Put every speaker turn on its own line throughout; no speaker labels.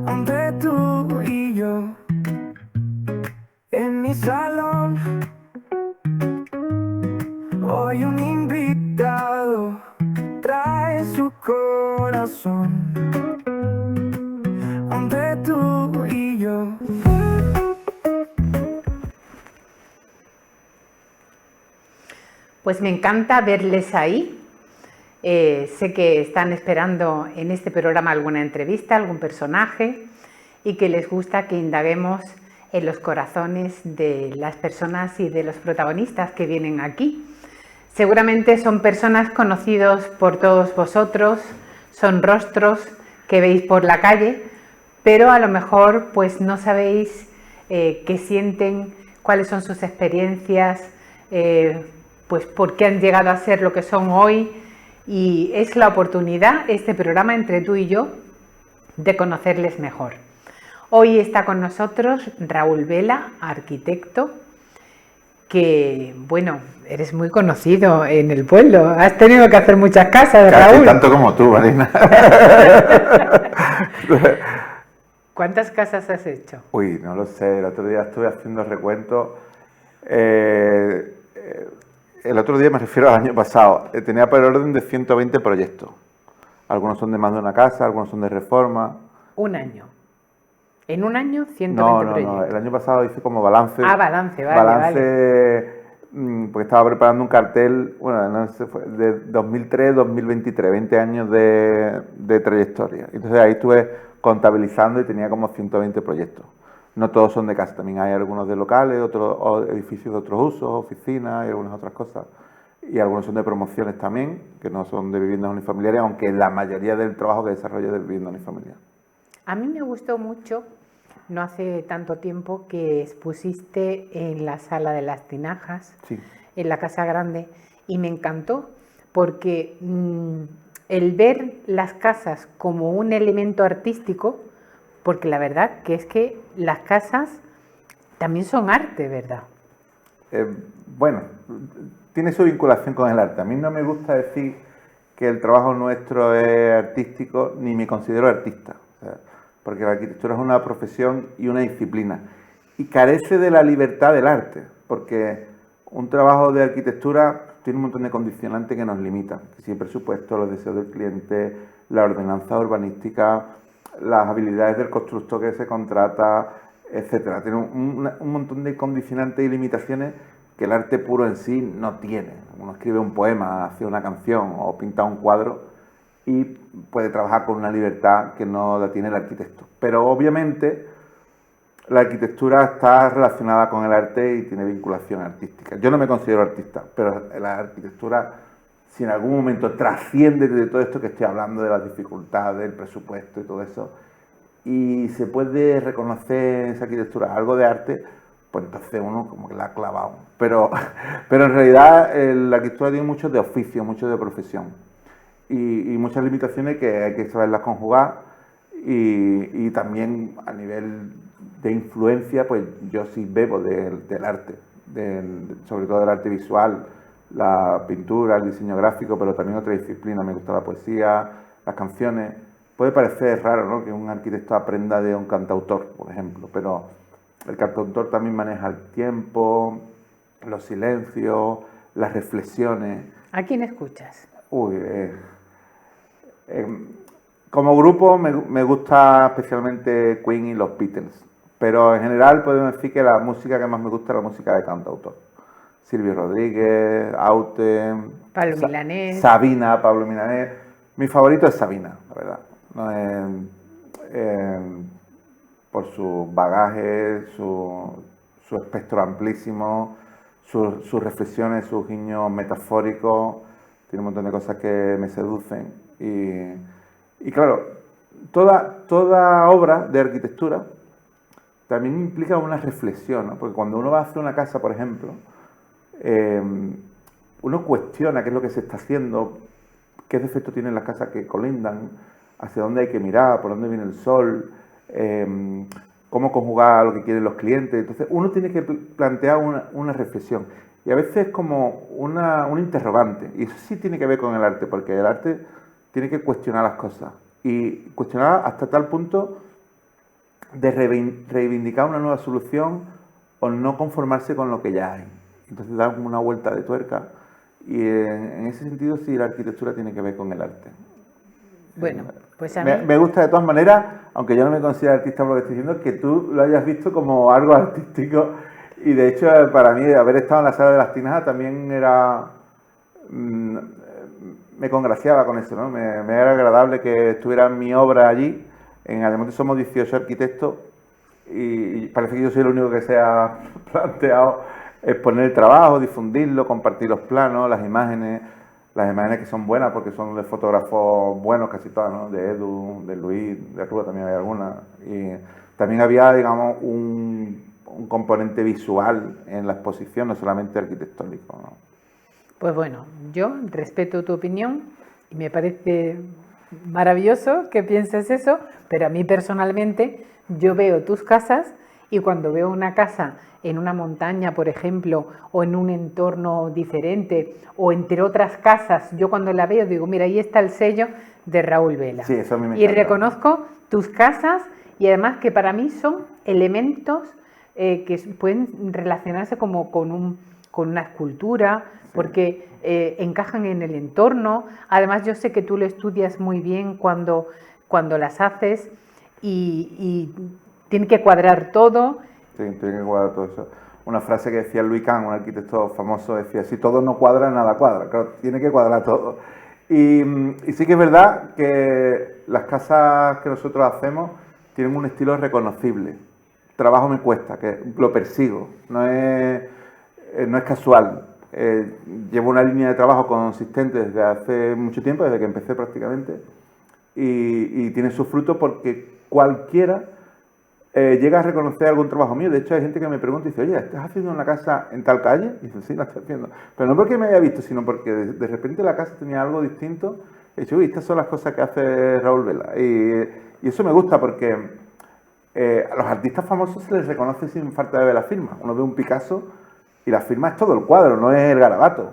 Entre tú y yo, en mi salón, hoy un invitado trae su corazón. Entre tú y yo.
Pues me encanta verles ahí. Sé que están esperando en este programa alguna entrevista, algún personaje, y que les gusta que indaguemos en los corazones de las personas y de los protagonistas que vienen aquí. Seguramente son personas conocidos por todos vosotros, son rostros que veis por la calle, pero a lo mejor pues no sabéis qué sienten, cuáles son sus experiencias, pues por qué han llegado a ser lo que son hoy, y es la oportunidad, este programa Entre tú y yo, de conocerles mejor. Hoy está con nosotros Raúl Vela, arquitecto, que, bueno, eres muy conocido en el pueblo. Has tenido que hacer muchas casas,
Casi
Raúl.
tanto como tú, Marina.
¿Cuántas casas has hecho?
Uy, no lo sé. El otro día estuve haciendo recuento. El otro día me refiero al año pasado. Tenía por el orden de 120 proyectos. Algunos son de más de una casa, algunos son de reforma.
Un año. En un año, 120
No.
proyectos.
El año pasado hice como balance.
Ah, balance, vale,
Balance, porque estaba preparando un cartel, bueno, no sé, fue de 2003-2023, 20 años de trayectoria. Entonces ahí estuve contabilizando y tenía como 120 proyectos. No todos son de casa, también hay algunos de locales, otros edificios de otros usos, oficinas y algunas otras cosas. Y algunos son de promociones también, que no son de viviendas unifamiliares, aunque la mayoría del trabajo que desarrollo es de vivienda unifamiliar.
A mí me gustó mucho, no hace tanto tiempo, que expusiste en la Sala de las Tinajas,
Sí.
en la Casa Grande, y me encantó porque el ver las casas como un elemento artístico, porque la verdad que es que las casas también son arte, ¿verdad?
Bueno, tiene su vinculación con el arte. A mí no me gusta decir que el trabajo nuestro es artístico, ni me considero artista. O sea, porque la arquitectura es una profesión y una disciplina. Y carece de la libertad del arte, porque un trabajo de arquitectura tiene un montón de condicionantes que nos limitan. Que si el presupuesto, los deseos del cliente, la ordenanza urbanística, las habilidades del constructor que se contrata, etcétera. Tiene un montón de condicionantes y limitaciones que el arte puro en sí no tiene. Uno escribe un poema, hace una canción o pinta un cuadro y puede trabajar con una libertad que no la tiene el arquitecto. Pero obviamente la arquitectura está relacionada con el arte y tiene vinculación artística. Yo no me considero artista, pero la arquitectura, si en algún momento trasciende de todo esto que estoy hablando, de las dificultades, del presupuesto y todo eso, y se puede reconocer en esa arquitectura algo de arte, pues entonces uno como que la ha clavado. Pero en realidad la arquitectura tiene mucho de oficio, mucho de profesión y muchas limitaciones que hay que saberlas conjugar y también a nivel de influencia, pues yo sí bebo del arte, sobre todo del arte visual, la pintura, el diseño gráfico, pero también otra disciplina, me gusta la poesía, las canciones. Puede parecer raro, ¿no?, que un arquitecto aprenda de un cantautor, por ejemplo, pero el cantautor también maneja el tiempo, los silencios, las reflexiones.
¿A quién escuchas?
Uy, como grupo me gusta especialmente Queen y los Beatles, pero en general podemos decir que la música que más me gusta es la música de cantautor. Silvio Rodríguez, Aute,
Pablo Milanés.
Sabina, Pablo Milanés. Mi favorito es Sabina, la verdad. No, por su bagaje, su espectro amplísimo, sus reflexiones, sus guiños metafóricos. Tiene un montón de cosas que me seducen. Y claro, toda obra de arquitectura también implica una reflexión, ¿no? Porque cuando uno va a hacer una casa, por ejemplo, uno cuestiona qué es lo que se está haciendo, qué defectos tienen las casas que colindan, hacia dónde hay que mirar, por dónde viene el sol, cómo conjugar lo que quieren los clientes. Entonces uno tiene que plantear una reflexión y a veces como un interrogante, y eso sí tiene que ver con el arte, porque el arte tiene que cuestionar las cosas y cuestionar hasta tal punto de reivindicar una nueva solución o no conformarse con lo que ya hay. Entonces dar una vuelta de tuerca y en ese sentido sí la arquitectura tiene que ver con el arte.
Bueno, pues a mí...
Me gusta de todas maneras, aunque yo no me considero artista por lo que estoy diciendo, que tú lo hayas visto como algo artístico y de hecho para mí haber estado en la Sala de las Tinajas también era... me congraciaba con eso, ¿no? Me era agradable que estuviera mi obra allí. En Ayamonte somos 18 arquitectos y parece que yo soy el único que se ha planteado exponer el trabajo, difundirlo, compartir los planos, las imágenes que son buenas porque son de fotógrafos buenos casi todas, ¿no? De Edu, de Luis, de Rúa también había algunas. Y también había, digamos, un componente visual en la exposición, no solamente arquitectónico, ¿no?
Pues bueno, yo respeto tu opinión y me parece maravilloso que pienses eso, pero a mí personalmente yo veo tus casas y cuando veo una casa en una montaña, por ejemplo, o en un entorno diferente, o entre otras casas, yo cuando la veo digo, mira, ahí está el sello de Raúl Vela.
Sí, eso a mí me
y
encanta.
reconozco tus casas y además que para mí son elementos que pueden relacionarse como con una escultura, porque encajan en el entorno. Además yo sé que tú lo estudias muy bien cuando las haces y tiene que cuadrar todo.
Sí, tiene que cuadrar todo eso. Una frase que decía Louis Kahn, un arquitecto famoso, decía, si todo no cuadra, nada cuadra. Claro, tiene que cuadrar todo. Y sí que es verdad que las casas que nosotros hacemos tienen un estilo reconocible. Trabajo me cuesta, que lo persigo, no es casual. Llevo una línea de trabajo consistente desde hace mucho tiempo, desde que empecé prácticamente, y tiene sus frutos porque cualquiera llega a reconocer algún trabajo mío. De hecho, hay gente que me pregunta y dice, oye, ¿estás haciendo una casa en tal calle? Y dice, sí, la estoy haciendo. Pero no porque me haya visto, sino porque de repente la casa tenía algo distinto. He dicho, uy, estas son las cosas que hace Raúl Vela. Y eso me gusta porque a los artistas famosos se les reconoce sin falta de ver la firma. Uno ve un Picasso y la firma es todo el cuadro, no es el garabato.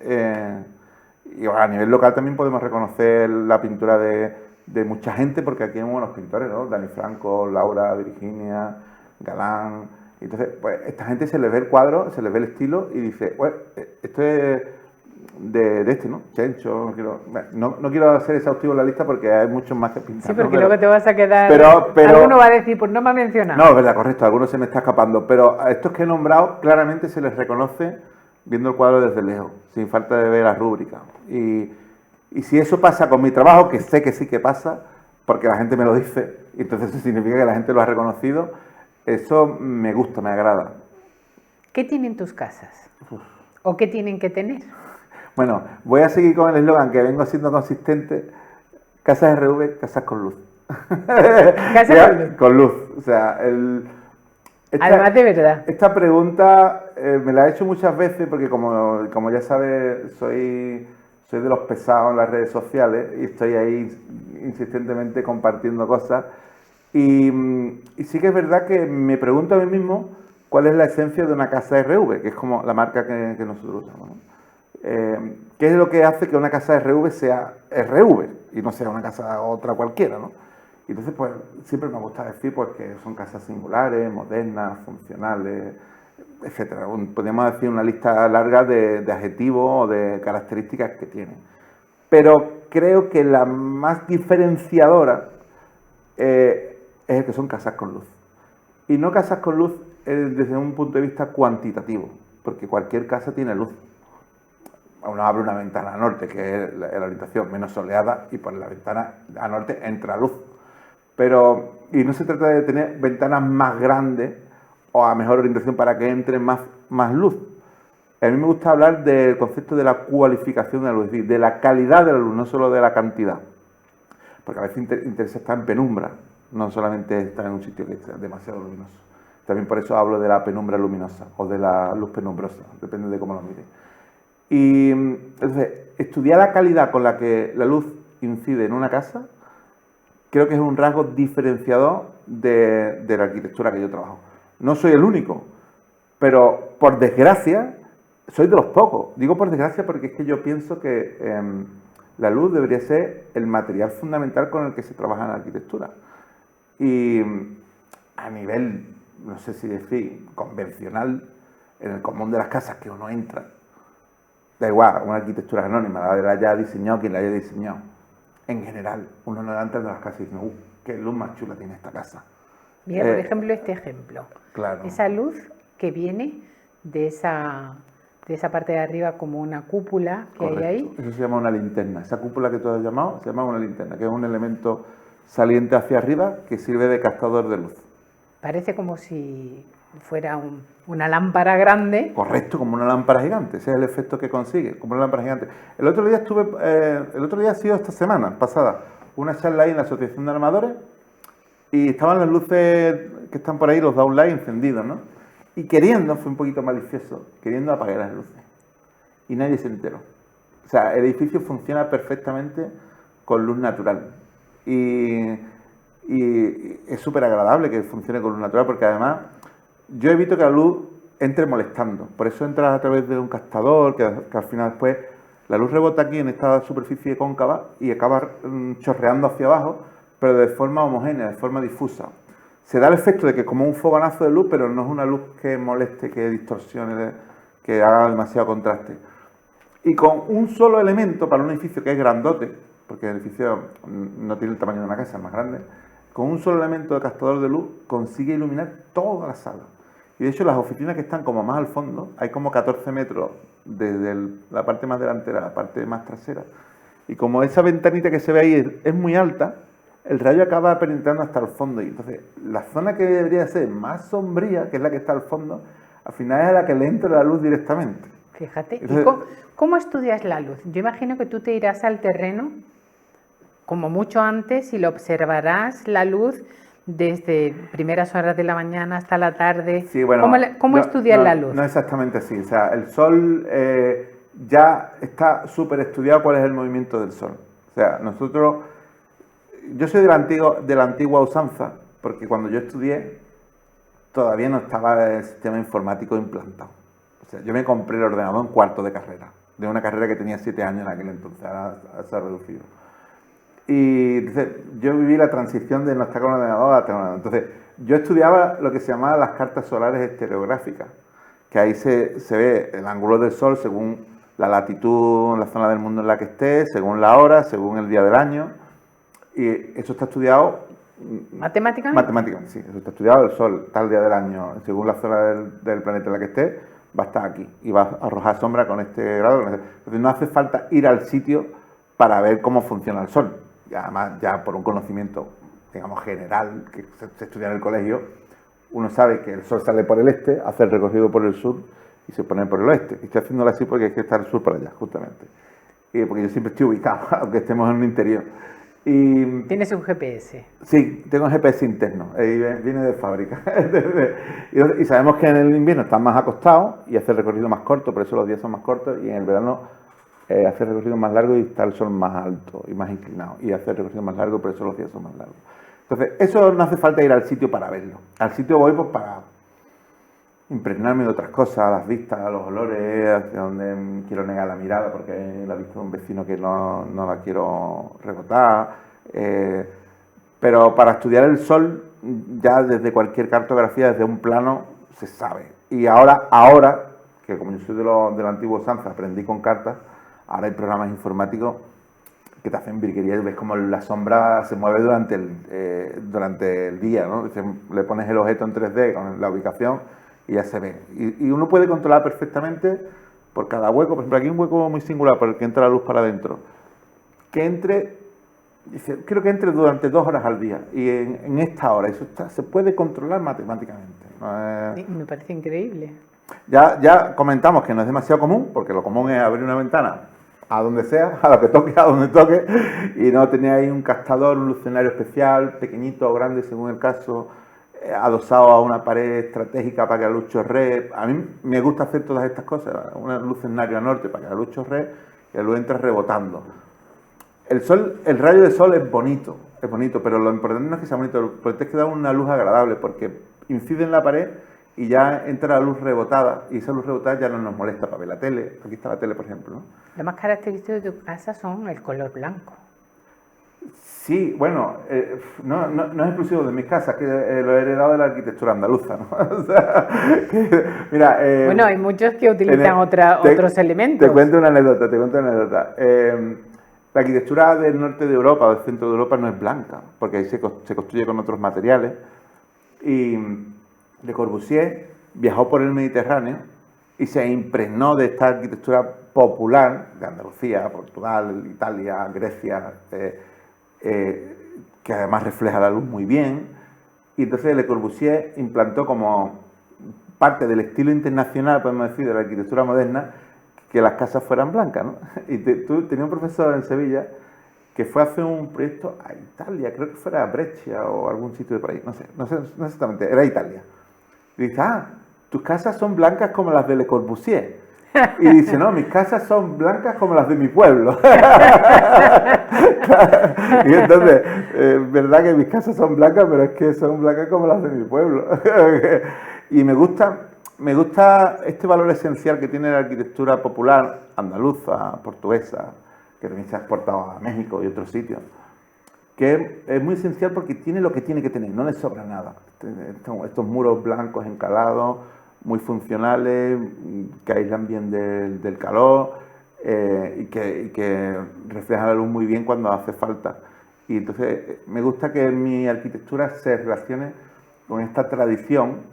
Y a nivel local también podemos reconocer la pintura de mucha gente, porque aquí hay buenos pintores, ¿no? Dani Franco, Laura, Virginia, Galán. Entonces, pues esta gente se les ve el cuadro, se les ve el estilo y dice, bueno, esto es de este, ¿no? Chencho, no quiero hacer exhaustivo la lista porque hay muchos más que pintar.
Sí, porque
¿no?
luego te vas a quedar...
Pero
alguno va a decir, pues no me ha mencionado.
No, es verdad, correcto, algunos se me está escapando, pero a estos que he nombrado claramente se les reconoce viendo el cuadro desde lejos, sin falta de ver la rúbrica. Y si eso pasa con mi trabajo, que sé que sí que pasa, porque la gente me lo dice, y entonces eso significa que la gente lo ha reconocido, eso me gusta, me agrada.
¿Qué tienen tus casas? ¿O qué tienen que tener?
Bueno, voy a seguir con el eslogan que vengo siendo consistente, casas RV, casas con luz.
¿Casas con luz?
Con luz, o sea,
además de verdad.
Esta pregunta me la he hecho muchas veces porque como ya sabes, soy de los pesados en las redes sociales y estoy ahí insistentemente compartiendo cosas. Y sí que es verdad que me pregunto a mí mismo cuál es la esencia de una casa RV, que es como la marca que nosotros usamos, ¿no? ¿Qué es lo que hace que una casa RV sea RV y no sea una casa otra cualquiera, ¿no? Y entonces, pues, siempre me gusta decir pues, que son casas singulares, modernas, funcionales, etcétera. Podríamos decir una lista larga de adjetivos o de características que tienen. Pero creo que la más diferenciadora es el que son casas con luz. Y no casas con luz desde un punto de vista cuantitativo, porque cualquier casa tiene luz. Uno abre una ventana a norte, que es la habitación menos soleada, y por la ventana a norte entra luz. Y no se trata de tener ventanas más grandes o a mejor orientación para que entre más luz. A mí me gusta hablar del concepto de la cualificación de la luz, es decir, de la calidad de la luz, no solo de la cantidad. Porque a veces interesa estar en penumbra, no solamente estar en un sitio que sea demasiado luminoso. También por eso hablo de la penumbra luminosa o de la luz penumbrosa, depende de cómo lo mire. Y entonces, estudiar la calidad con la que la luz incide en una casa, creo que es un rasgo diferenciador de la arquitectura que yo trabajo. No soy el único, pero por desgracia, soy de los pocos. Digo por desgracia porque es que yo pienso que La luz debería ser el material fundamental con el que se trabaja en la arquitectura. Y a nivel, no sé si decir, convencional, en el común de las casas que uno entra, da igual, una arquitectura anónima, la haya diseñado quien la haya diseñado. En general, uno no entra de las casas y dice, qué luz más chula tiene esta casa.
Mira, por ejemplo, este ejemplo.
Claro.
Esa luz que viene de esa parte de arriba como una cúpula que
Correcto.
hay ahí.
Eso se llama una linterna. Esa cúpula que tú has llamado se llama una linterna, que es un elemento saliente hacia arriba que sirve de captador de luz.
Parece como si fuera una lámpara grande.
Correcto, como una lámpara gigante. Ese es el efecto que consigue, como una lámpara gigante. El otro día ha sido esta semana pasada, una charla ahí en la Asociación de Armadores y estaban las luces que están por ahí, los downlights encendidos, ¿no? Y fue un poquito malicioso, queriendo apagar las luces. Y nadie se enteró. O sea, el edificio funciona perfectamente con luz natural. Y es súper agradable que funcione con luz natural porque además yo evito que la luz entre molestando. Por eso entra a través de un captador que al final después la luz rebota aquí en esta superficie cóncava y acaba chorreando hacia abajo, pero de forma homogénea, de forma difusa. Se da el efecto de que es como un fogonazo de luz, pero no es una luz que moleste, que distorsione, que haga demasiado contraste. Y con un solo elemento para un edificio que es grandote, porque el edificio no tiene el tamaño de una casa, es más grande, con un solo elemento de captador de luz consigue iluminar toda la sala. Y de hecho las oficinas que están como más al fondo, hay como 14 metros desde la parte más delantera a la parte más trasera. Y como esa ventanita que se ve ahí es muy alta, el rayo acaba penetrando hasta el fondo. Y entonces la zona que debería ser más sombría, que es la que está al fondo, al final es a la que le entra la luz directamente.
Fíjate.
Entonces,
¿Y cómo estudias la luz? Yo imagino que tú te irás al terreno como mucho antes y lo observarás la luz desde primeras horas de la mañana hasta la tarde.
Sí, bueno,
¿Cómo estudias la luz?
No exactamente así. O sea, el sol ya está súper estudiado cuál es el movimiento del sol. O sea, yo soy de la antigua usanza, porque cuando yo estudié todavía no estaba el sistema informático implantado. O sea, yo me compré el ordenador en cuarto de carrera, de una carrera que tenía 7 años en aquel entonces, ahora se ha reducido. Y entonces yo viví la transición de no estar con el ordenador a tener un ordenador. Entonces yo estudiaba lo que se llamaban las cartas solares estereográficas, que ahí se ve el ángulo del sol según la latitud en la zona del mundo en la que esté, según la hora, según el día del año. Y eso está estudiado
¿Matemáticamente?
Matemáticamente, sí. Eso está estudiado. El sol, tal día del año, según la zona del planeta en la que esté, va a estar aquí y va a arrojar sombra con este grado. Entonces no hace falta ir al sitio para ver cómo funciona el sol. Y además, ya por un conocimiento, digamos, general que se estudia en el colegio, uno sabe que el sol sale por el este, hace el recorrido por el sur y se pone por el oeste. Y estoy haciéndolo así porque hay que estar el sur para allá, justamente. Y porque yo siempre estoy ubicado, aunque estemos en un interior. Y
¿Tienes un GPS?
sí, tengo un GPS interno, viene de fábrica. Y sabemos que en el invierno están más acostados y hace el recorrido más corto, por eso los días son más cortos, y en el verano hace el recorrido más largo y está el sol más alto y más inclinado, y hace el recorrido más largo, por eso los días son más largos. Entonces, eso no hace falta ir al sitio para verlo. Al sitio voy pues para impregnarme de otras cosas, las vistas, los olores, hacia donde quiero negar la mirada porque la he visto de un vecino que no la quiero rebotar. Pero para estudiar el sol, ya desde cualquier cartografía, desde un plano, se sabe. Y ahora que como yo soy de la antigua usanza, aprendí con cartas, ahora hay programas informáticos que te hacen virguería y ves como la sombra se mueve durante el día, ¿no? Le pones el objeto en 3D con la ubicación y ya se ve. Y uno puede controlar perfectamente por cada hueco. Por ejemplo, aquí hay un hueco muy singular por el que entra la luz para adentro. Que entre, quiero que entre durante 2 horas al día. Y en esta hora, eso se puede controlar matemáticamente.
Me parece increíble.
Ya comentamos que no es demasiado común, porque lo común es abrir una ventana a donde sea, a lo que toque, a donde toque, y no tener ahí un captador, un lucenario especial, pequeñito o grande según el caso, adosado a una pared estratégica para que la luz chorree. A mí me gusta hacer todas estas cosas, un lucenario a norte para que la luz chorree y la luz entre rebotando. El rayo de sol es bonito, pero lo importante no es que sea bonito, lo importante es que da una luz agradable, porque incide en la pared y ya entra la luz rebotada, y esa luz rebotada ya no nos molesta para ver la tele. Aquí está la tele, por ejemplo, ¿no?
Lo más característico de tu casa son el color blanco.
Sí, bueno, no es exclusivo de mis casas, que lo he heredado de la arquitectura andaluza, ¿no? O sea, mira,
Bueno, hay muchos que utilizan otros elementos.
Te cuento una anécdota. La arquitectura del norte de Europa o del centro de Europa no es blanca, porque ahí se construye con otros materiales. Y Le Corbusier viajó por el Mediterráneo y se impregnó de esta arquitectura popular de Andalucía, Portugal, Italia, Grecia, que además refleja la luz muy bien. Y entonces Le Corbusier implantó como parte del estilo internacional, podemos decir, de la arquitectura moderna, que las casas fueran blancas, ¿no? Y tú tenías un profesor en Sevilla que fue a hacer un proyecto a Italia, creo que fuera a Brescia o algún sitio de por ahí, no sé exactamente, era Italia. Y dice, tus casas son blancas como las de Le Corbusier. Y dice, no, mis casas son blancas como las de mi pueblo. Y entonces, verdad que mis casas son blancas, pero es que son blancas como las de mi pueblo. Y me gusta este valor esencial que tiene la arquitectura popular andaluza, portuguesa, que también se ha exportado a México y otros sitios, que es muy esencial porque tiene lo que tiene que tener, no le sobra nada. Estos muros blancos encalados, muy funcionales, que aíslan bien del calor y que reflejan la luz muy bien cuando hace falta. Y entonces me gusta que mi arquitectura se relacione con esta tradición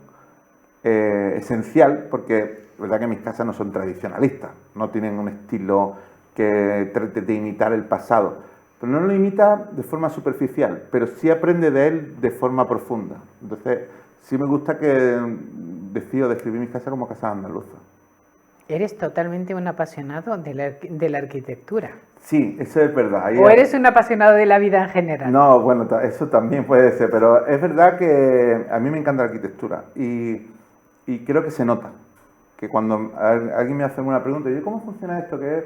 esencial, porque es verdad que mis casas no son tradicionalistas, no tienen un estilo que trate de imitar el pasado, pero no lo imita de forma superficial, pero sí aprende de él de forma profunda. Entonces sí me gusta que decido describir mis casas como casas andaluzas.
Eres totalmente un apasionado de la arquitectura.
Sí, eso es verdad.
¿O eres un apasionado de la vida en general?
No, bueno, eso también puede ser, pero es verdad que a mí me encanta la arquitectura y creo que se nota, que cuando alguien me hace una pregunta, y yo, ¿cómo funciona esto? ¿Qué es?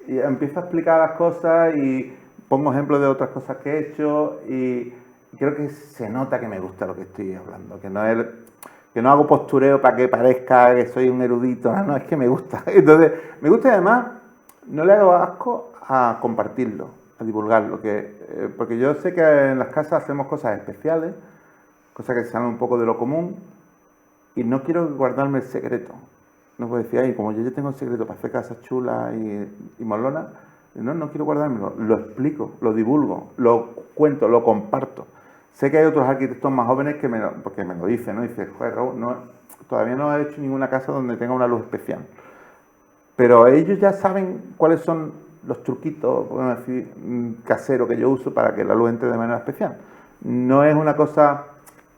Y empiezo a explicar las cosas y pongo ejemplos de otras cosas que he hecho y creo que se nota que me gusta lo que estoy hablando, que no hago postureo para que parezca que soy un erudito, no, es que me gusta. Entonces, me gusta y además no le hago asco a compartirlo, a divulgarlo, porque yo sé que en las casas hacemos cosas especiales, cosas que salen un poco de lo común, y no quiero guardarme el secreto. No puedo decir, como yo ya tengo el secreto para hacer casas chulas y molonas, no quiero guardármelo, lo explico, lo divulgo, lo cuento, lo comparto. Sé que hay otros arquitectos más jóvenes porque me lo dicen, ¿no? Dice, joder, Raúl, todavía no he hecho ninguna casa donde tenga una luz especial. Pero ellos ya saben cuáles son los truquitos, podemos decir, caseros que yo uso para que la luz entre de manera especial. No es una cosa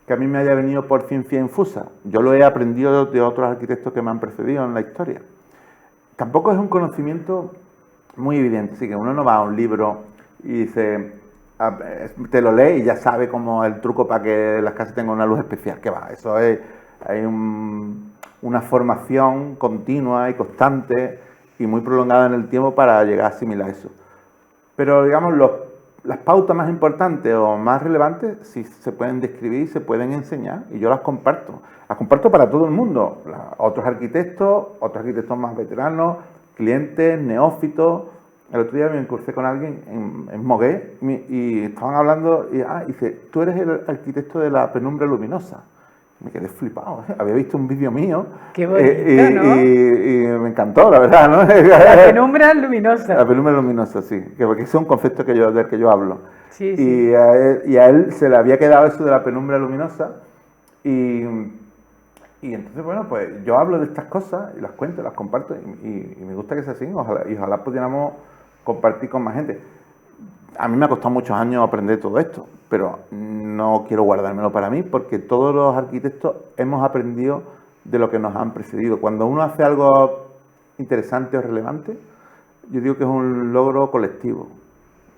que a mí me haya venido por ciencia infusa. Yo lo he aprendido de otros arquitectos que me han precedido en la historia. Tampoco es un conocimiento muy evidente, así que uno no va a un libro y dice, te lo lee y ya sabe cómo el truco para que las casas tengan una luz especial. ¿Qué va? Eso es, hay una formación continua y constante y muy prolongada en el tiempo para llegar a asimilar eso. Pero digamos, las pautas más importantes o más relevantes sí se pueden describir, se pueden enseñar y yo las comparto. Las comparto para todo el mundo, otros arquitectos más veteranos, clientes, neófitos. El otro día me crucé con alguien en Moguer y estaban hablando y dice, tú eres el arquitecto de la penumbra luminosa. Me quedé flipado, ¿eh? Había visto un vídeo mío.
Qué bonito, ¿no?
Y me encantó, la verdad, ¿no?
La penumbra luminosa.
La penumbra luminosa, sí, porque ese es un concepto del que yo hablo.
Sí,
sí. Y a él se le había quedado eso de la penumbra luminosa y entonces, bueno, pues yo hablo de estas cosas y las cuento, las comparto y me gusta que sea así, ojalá pudiéramos compartir con más gente. A mí me ha costado muchos años aprender todo esto, pero no quiero guardármelo para mí porque todos los arquitectos hemos aprendido de lo que nos han precedido. Cuando uno hace algo interesante o relevante, yo digo que es un logro colectivo,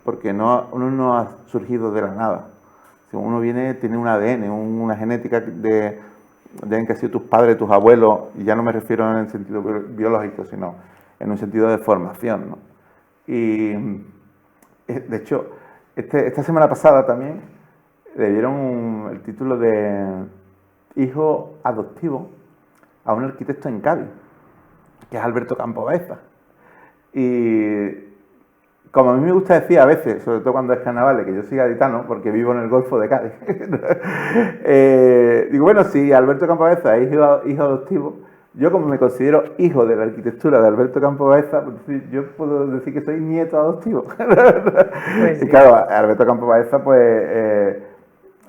porque uno no ha surgido de la nada. Si uno tiene un ADN, una genética de que han sido tus padres, tus abuelos, y ya no me refiero en el sentido biológico, sino en un sentido de formación, ¿no? Y de hecho, esta semana pasada también le dieron el título de hijo adoptivo a un arquitecto en Cádiz, que es Alberto Campo Baeza. Y como a mí me gusta decir a veces, sobre todo cuando es carnaval, que yo soy gaditano, porque vivo en el Golfo de Cádiz, digo, bueno, si Alberto Campo Baeza es hijo adoptivo, yo como me considero hijo de la arquitectura de Alberto Campo Baeza, pues yo puedo decir que soy nieto adoptivo.
Pues sí.
Y claro, Alberto Campo Baeza pues,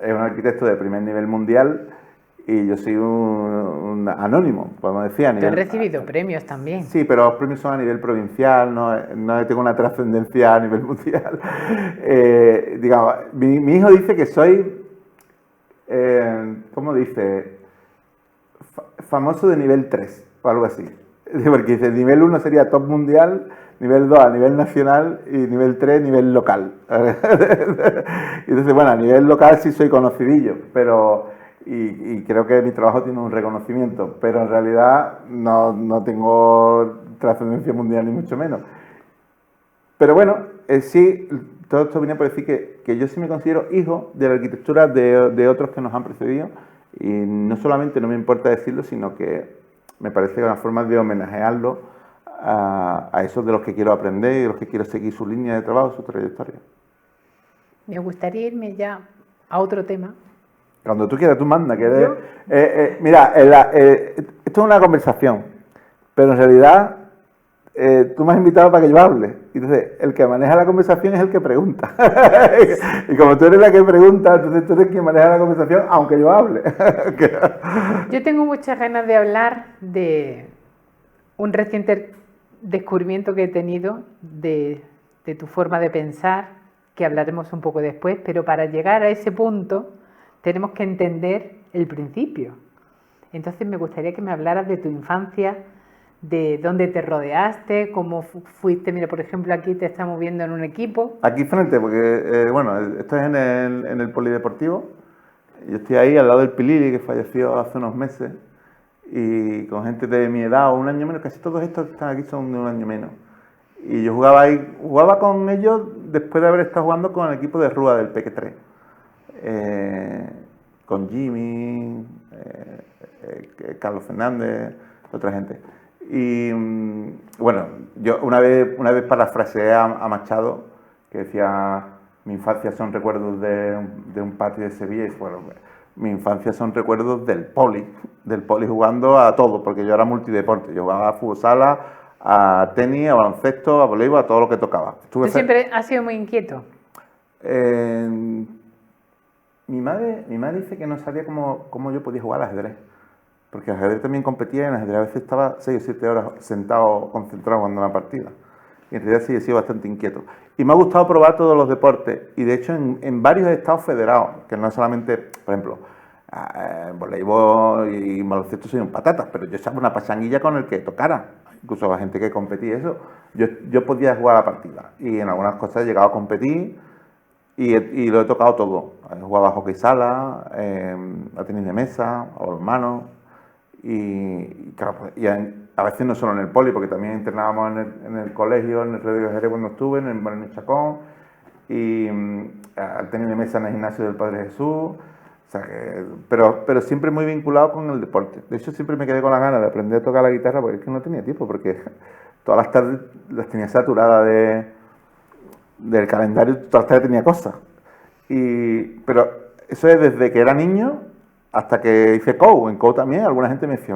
es un arquitecto de primer nivel mundial y yo soy un anónimo, podemos decir.
Tú has recibido premios también.
Sí, pero los premios son a nivel provincial, no tengo una trascendencia a nivel mundial. Digamos, mi hijo dice que soy, ¿cómo dice? Famoso de nivel 3 o algo así. Porque dice, nivel 1 sería top mundial, nivel 2 a nivel nacional y nivel 3 nivel local. Entonces, bueno, a nivel local sí soy conocidillo, pero y creo que mi trabajo tiene un reconocimiento, pero en realidad no tengo trascendencia mundial ni mucho menos. Pero bueno, sí, todo esto viene por decir que yo sí me considero hijo de la arquitectura de otros que nos han precedido. Y no solamente no me importa decirlo, sino que me parece una forma de homenajearlo a esos de los que quiero aprender y de los que quiero seguir su línea de trabajo, su trayectoria.
Me gustaría irme ya a otro tema.
Cuando tú quieras, tú manda. Mira, esto es una conversación, pero en realidad tú me has invitado para que yo hable. Entonces, el que maneja la conversación es el que pregunta. Y como tú eres la que pregunta, entonces tú eres quien maneja la conversación, aunque yo hable.
Yo tengo muchas ganas de hablar de un reciente descubrimiento que he tenido de tu forma de pensar, que hablaremos un poco después, pero para llegar a ese punto tenemos que entender el principio. Entonces me gustaría que me hablaras de tu infancia, de dónde te rodeaste, cómo fuiste. Mira, por ejemplo, aquí te estamos viendo en un equipo.
Aquí frente, porque, bueno, esto es en el polideportivo. Yo estoy ahí al lado del Pilili, que falleció hace unos meses, y con gente de mi edad o un año menos, casi todos estos que están aquí son de un año menos. Y yo jugaba con ellos después de haber estado jugando con el equipo de Rúa del Peque 3. Con Jimmy, Carlos Fernández, otra gente. Y bueno, yo una vez parafraseé a Machado, que decía, mi infancia son recuerdos de un patio de Sevilla, y bueno, mi infancia son recuerdos del poli jugando a todo, porque yo era multideporte, yo jugaba a fútbol sala, a tenis, a baloncesto, a voleibol, a todo lo que tocaba.
¿Tú siempre has sido muy inquieto?
Mi madre dice que no sabía cómo yo podía jugar al ajedrez. Porque el ajedrez también competía y en el ajedrez a veces estaba 6 o 7 horas sentado, concentrado jugando una partida. Y en realidad sí he sido bastante inquieto. Y me ha gustado probar todos los deportes. Y de hecho en varios he estado federados, que no es solamente, por ejemplo, en voleibol y baloncesto soy un patatas, pero yo echaba una pachanguilla con el que tocara. Incluso la gente que competía eso, yo podía jugar la partida. Y en algunas cosas he llegado a competir y lo he tocado todo. Jugaba a hockey sala, a tenis de mesa, a balonmano. Y claro, a veces no solo en el poli, porque también entrenábamos en el colegio, en el Río de Jerez cuando estuve, en el Moreno Chacón, y al tenis de mesa en el gimnasio del Padre Jesús. O sea que, pero siempre muy vinculado con el deporte. De hecho, siempre me quedé con las ganas de aprender a tocar la guitarra, porque es que no tenía tiempo, porque todas las tardes las tenía saturadas del calendario, todas las tardes tenía cosas. Pero eso es desde que era niño hasta que hice COU. En COU también alguna gente me decía,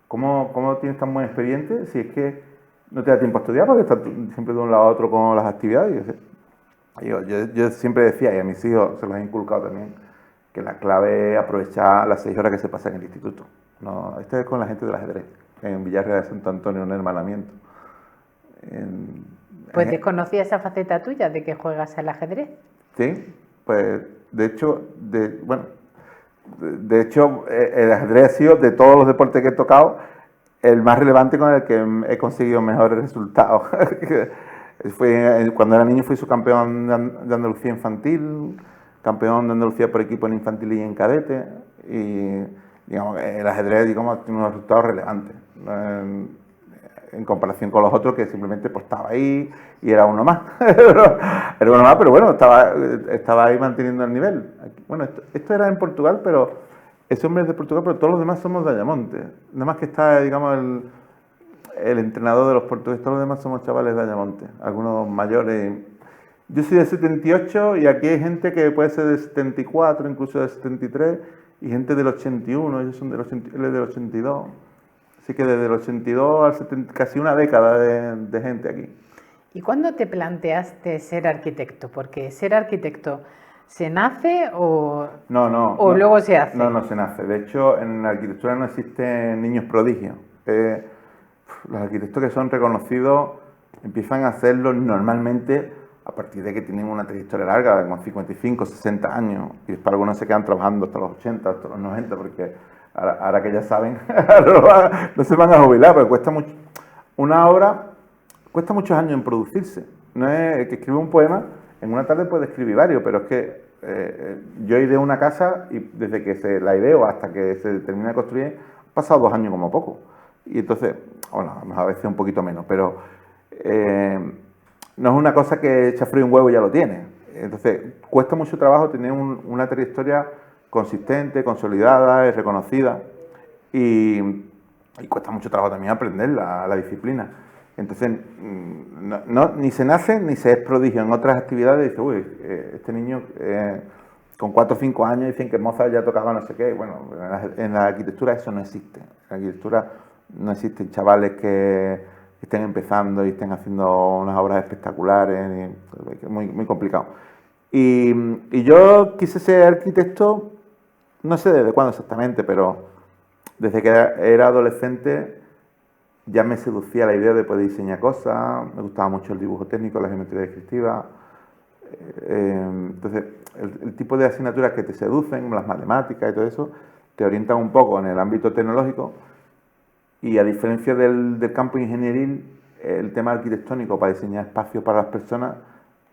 ¿cómo tienes tan buen expediente si es que no te da tiempo a estudiar porque estás siempre de un lado a otro con las actividades? Yo siempre decía, y a mis hijos se los he inculcado también, que la clave es aprovechar las 6 horas que se pasan en el instituto. No, esto es con la gente del ajedrez, en Villarreal de Santo Antonio, un hermanamiento.
Pues desconocía esa faceta tuya de que juegas al ajedrez.
Sí, pues de hecho, el ajedrez ha sido, de todos los deportes que he tocado, el más relevante con el que he conseguido mejores resultados. Cuando era niño fui subcampeón de Andalucía infantil, campeón de Andalucía por equipo en infantil y en cadete, y digamos, el ajedrez tiene unos resultados relevantes en comparación con los otros, que simplemente pues, estaba ahí y era uno más. Era uno más, pero bueno, estaba ahí manteniendo el nivel. Bueno, esto era en Portugal, pero Ese hombre es de Portugal, pero todos los demás somos de Ayamonte. Nada más que está, digamos, el entrenador de los portugueses, todos los demás somos chavales de Ayamonte, algunos mayores. Yo soy de 78 y aquí hay gente que puede ser de 74, incluso de 73, y gente del 81, ellos son él es del 82. Así que desde el 82 al 70, casi una década de gente aquí.
¿Y cuándo te planteaste ser arquitecto? Porque ser arquitecto, ¿se nace o
No,
luego se hace?
No se nace. De hecho, en la arquitectura no existen niños prodigios. Los arquitectos que son reconocidos empiezan a hacerlo normalmente a partir de que tienen una trayectoria larga, de como 55, 60 años. Y después algunos se quedan trabajando hasta los 80, hasta los 90, porque ahora que ya saben, no se van a jubilar, pero cuesta mucho. Una obra cuesta muchos años en producirse. No es el que escribe un poema, en una tarde puede escribir varios, pero es que yo ideo una casa y desde que se la ideo hasta que se termina de construir, han pasado 2 años como poco. Y entonces, bueno, a veces un poquito menos, pero no es una cosa que echa frío un huevo y ya lo tiene. Entonces, cuesta mucho trabajo tener una trayectoria consistente, consolidada, reconocida, y cuesta mucho trabajo también aprender la disciplina. Entonces, ni se nace ni se es prodigio. En otras actividades dice, uy, este niño con 4 o 5 años dicen que Mozart ya tocaba no sé qué. Bueno, en la arquitectura eso no existe. En la arquitectura no existen chavales que estén empezando y estén haciendo unas obras espectaculares. Es muy complicado. Y yo quise ser arquitecto, no sé desde cuándo exactamente, pero desde que era adolescente ya me seducía la idea de poder diseñar cosas, me gustaba mucho el dibujo técnico, la geometría descriptiva. Entonces, el tipo de asignaturas que te seducen, las matemáticas y todo eso, te orientan un poco en el ámbito tecnológico. Y a diferencia del campo ingenieril, el tema arquitectónico para diseñar espacios para las personas,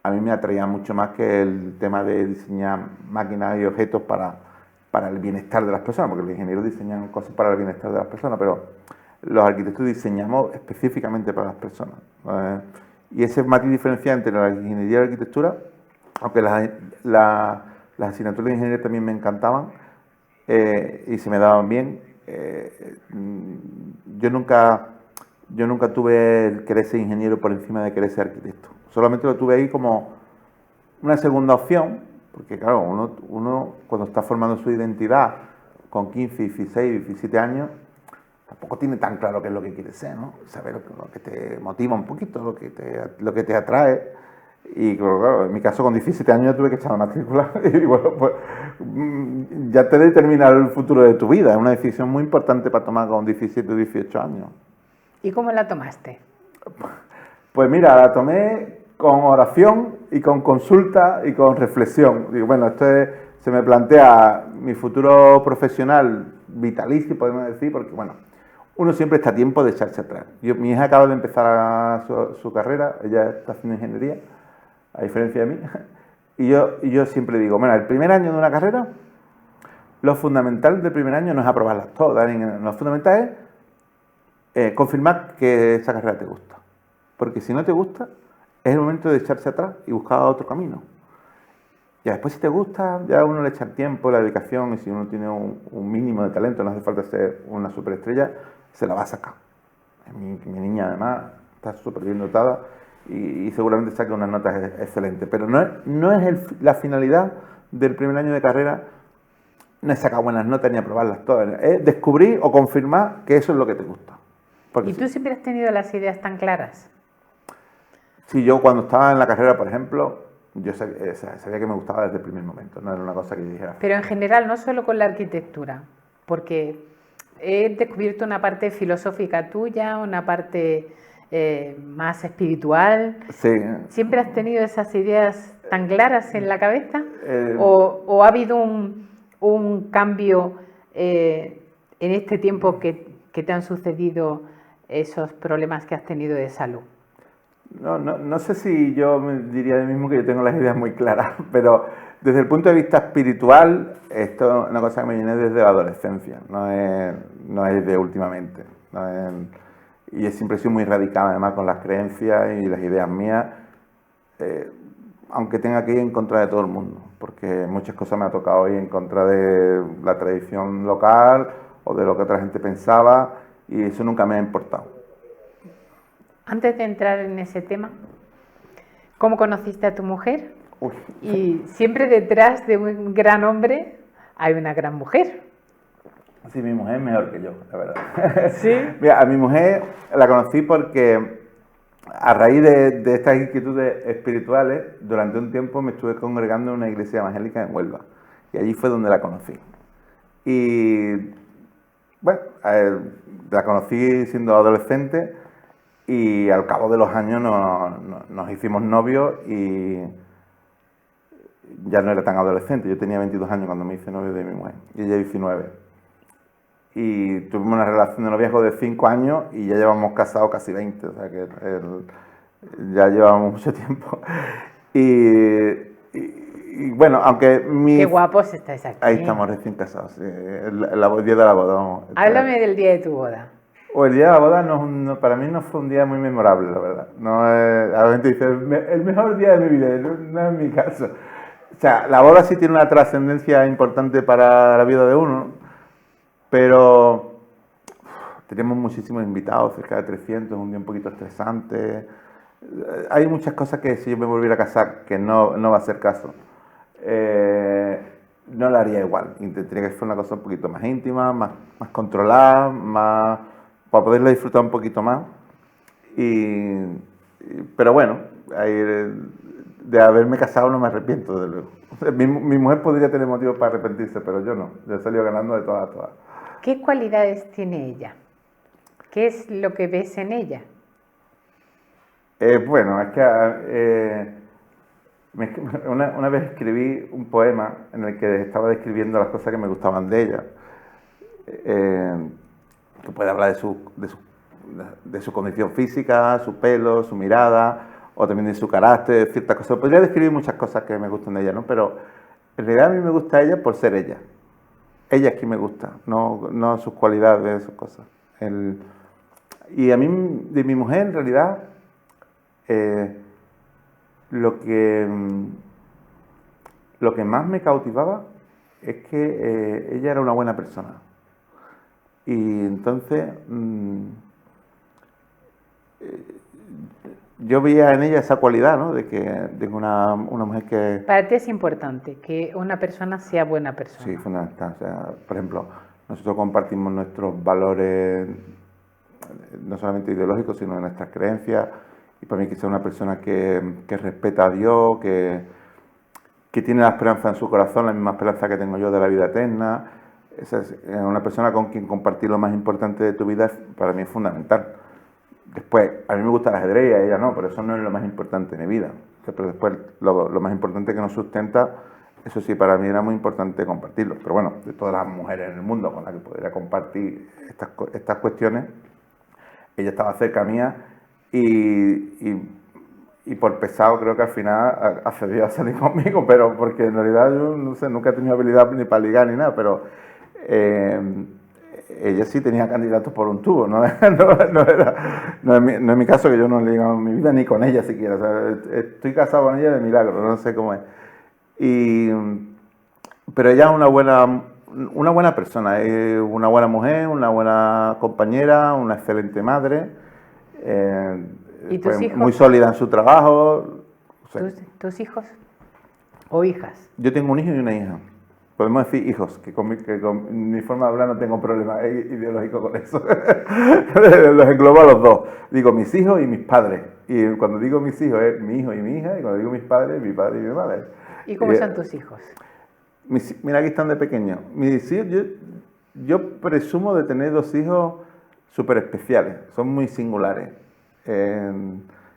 a mí me atraía mucho más que el tema de diseñar máquinas y objetos para el bienestar de las personas, porque los ingenieros diseñan cosas para el bienestar de las personas, pero los arquitectos diseñamos específicamente para las personas. Y ese matiz diferencial entre la ingeniería y la arquitectura, aunque las asignaturas de ingeniería también me encantaban y se me daban bien, yo nunca tuve el querer ser ingeniero por encima de querer ser arquitecto. Solamente lo tuve ahí como una segunda opción, porque claro, uno cuando está formando su identidad con 15, 16, 17 años, tampoco tiene tan claro qué es lo que quiere ser, ¿no? Saber lo que te motiva un poquito, lo que te atrae. Y claro, en mi caso con 17 años tuve que echar la matrícula y bueno, pues ya te determina el futuro de tu vida. Es una decisión muy importante para tomar con 17 o 18 años.
¿Y cómo la tomaste?
Pues mira, la tomé con oración y con consulta y con reflexión. Digo, bueno, se me plantea mi futuro profesional vitalicio, podemos decir, porque bueno, uno siempre está a tiempo de echarse atrás. Mi hija acaba de empezar su carrera, ella está haciendo ingeniería, a diferencia de mí, y yo siempre digo, bueno, el primer año de una carrera, lo fundamental del primer año no es aprobarlas todas, lo fundamental es confirmar que esa carrera te gusta. Porque si no te gusta, es el momento de echarse atrás y buscar otro camino. Y después si te gusta, ya uno le echa el tiempo, la dedicación, y si uno tiene un mínimo de talento, no hace falta ser una superestrella, se la va a sacar. Mi niña además está súper bien dotada y seguramente saque unas notas excelentes. Pero no es la finalidad del primer año de carrera, no es sacar buenas notas ni aprobarlas todas, es descubrir o confirmar que eso es lo que te gusta. Porque
¿Y tú siempre has tenido las ideas tan claras?
Sí, yo cuando estaba en la carrera, por ejemplo, yo sabía que me gustaba desde el primer momento, no era una cosa que yo dijera.
Pero en general, no solo con la arquitectura, porque he descubierto una parte filosófica tuya, una parte más espiritual.
Sí.
¿Siempre has tenido esas ideas tan claras en la cabeza? ¿O ha habido un cambio en este tiempo que te han sucedido esos problemas que has tenido de salud?
No sé si yo me diría de mismo que yo tengo las ideas muy claras, pero desde el punto de vista espiritual, esto es una cosa que me viene desde la adolescencia, no es de últimamente. Y he siempre sido muy radical además con las creencias y las ideas mías, aunque tenga que ir en contra de todo el mundo. porque muchas cosas me ha tocado ir en contra de la tradición local o de lo que otra gente pensaba, y eso nunca me ha importado.
Antes de entrar en ese tema, ¿cómo conociste a tu mujer?
Uy.
Y siempre detrás de un gran hombre hay una gran mujer.
Sí, mi mujer es mejor que yo, la verdad.
¿Sí?
Mira, a mi mujer la conocí porque a raíz de estas inquietudes espirituales, durante un tiempo me estuve congregando en una iglesia evangélica en Huelva, y allí fue donde la conocí. Y bueno, la conocí siendo adolescente, y al cabo de los años nos hicimos novios, y ya no era tan adolescente. Yo tenía 22 años cuando me hice novio de mi mujer, y ella 19. Y tuvimos una relación de noviazgo de 5 años y ya llevamos casados casi 20, o sea que ya llevamos mucho tiempo. Y bueno, aunque
Qué guapos estáis aquí.
Ahí estamos recién casados, sí, el día de la boda. Vamos,
Háblame del día de tu boda.
O el día de la boda para mí no fue un día muy memorable, la verdad. No, a la gente dice, el mejor día de mi vida, no es mi caso. O sea, la boda sí tiene una trascendencia importante para la vida de uno, pero teníamos muchísimos invitados, cerca de 300, un día un poquito estresante. Hay muchas cosas que si yo me volviera a casar, que no va a ser caso, no la haría igual. Intentaría que fuera una cosa un poquito más íntima, más controlada, para poderla disfrutar un poquito más. Pero bueno, de haberme casado no me arrepiento, desde luego. Mi mujer podría tener motivos para arrepentirse, pero yo no. Yo he salido ganando de todas a todas.
¿Qué cualidades tiene ella? ¿Qué es lo que ves en ella?
Bueno, es que una vez escribí un poema en el que estaba describiendo las cosas que me gustaban de ella. Que puede hablar de su condición física, su pelo, su mirada, o también de su carácter, ciertas cosas. Podría describir muchas cosas que me gustan de ella, ¿no? Pero en realidad a mí me gusta ella por ser ella. Ella es quien me gusta, no sus cualidades, sus cosas. Y a mí, de mi mujer, en realidad, lo que más me cautivaba es que ella era una buena persona. Y entonces yo veía en ella esa cualidad, ¿no? De una mujer que...
Para ti es importante que una persona sea buena persona.
Sí, fundamental. O sea, por ejemplo, nosotros compartimos nuestros valores, no solamente ideológicos, sino de nuestras creencias. Y para mí que sea una persona que respeta a Dios, que tiene la esperanza en su corazón, la misma esperanza que tengo yo de la vida eterna. Esa es una persona con quien compartir lo más importante de tu vida, para mí es fundamental. Después, a mí me gusta el ajedrez y a ella no, pero eso no es lo más importante de mi vida. Pero después, lo más importante que nos sustenta, eso sí, para mí era muy importante compartirlo. Pero bueno, de todas las mujeres en el mundo con las que podría compartir estas cuestiones, ella estaba cerca mía y por pesado creo que al final accedió a salir conmigo, pero porque en realidad yo no sé, nunca he tenido habilidad ni para ligar ni nada, pero ella sí tenía candidatos por un tubo, no es mi caso, que yo no he ligado en mi vida ni con ella siquiera. O sea, estoy casado con ella de milagro, no sé cómo es. Pero ella es una buena persona, es una buena mujer, una buena compañera, una excelente madre.
¿Y tus hijos?
Muy sólida en su trabajo. O sea,
¿Tus hijos o hijas?
Yo tengo un hijo y una hija. Podemos decir hijos, que con mi forma de hablar no tengo problema ideológico con eso. Los englobo a los dos. Digo mis hijos y mis padres. Y cuando digo mis hijos es mi hijo y mi hija. Y cuando digo mis padres, mi padre y mi madre.
¿Y cómo son tus hijos?
Mira, aquí están de pequeños. Mis hijos, yo presumo de tener 2 hijos súper especiales. Son muy singulares.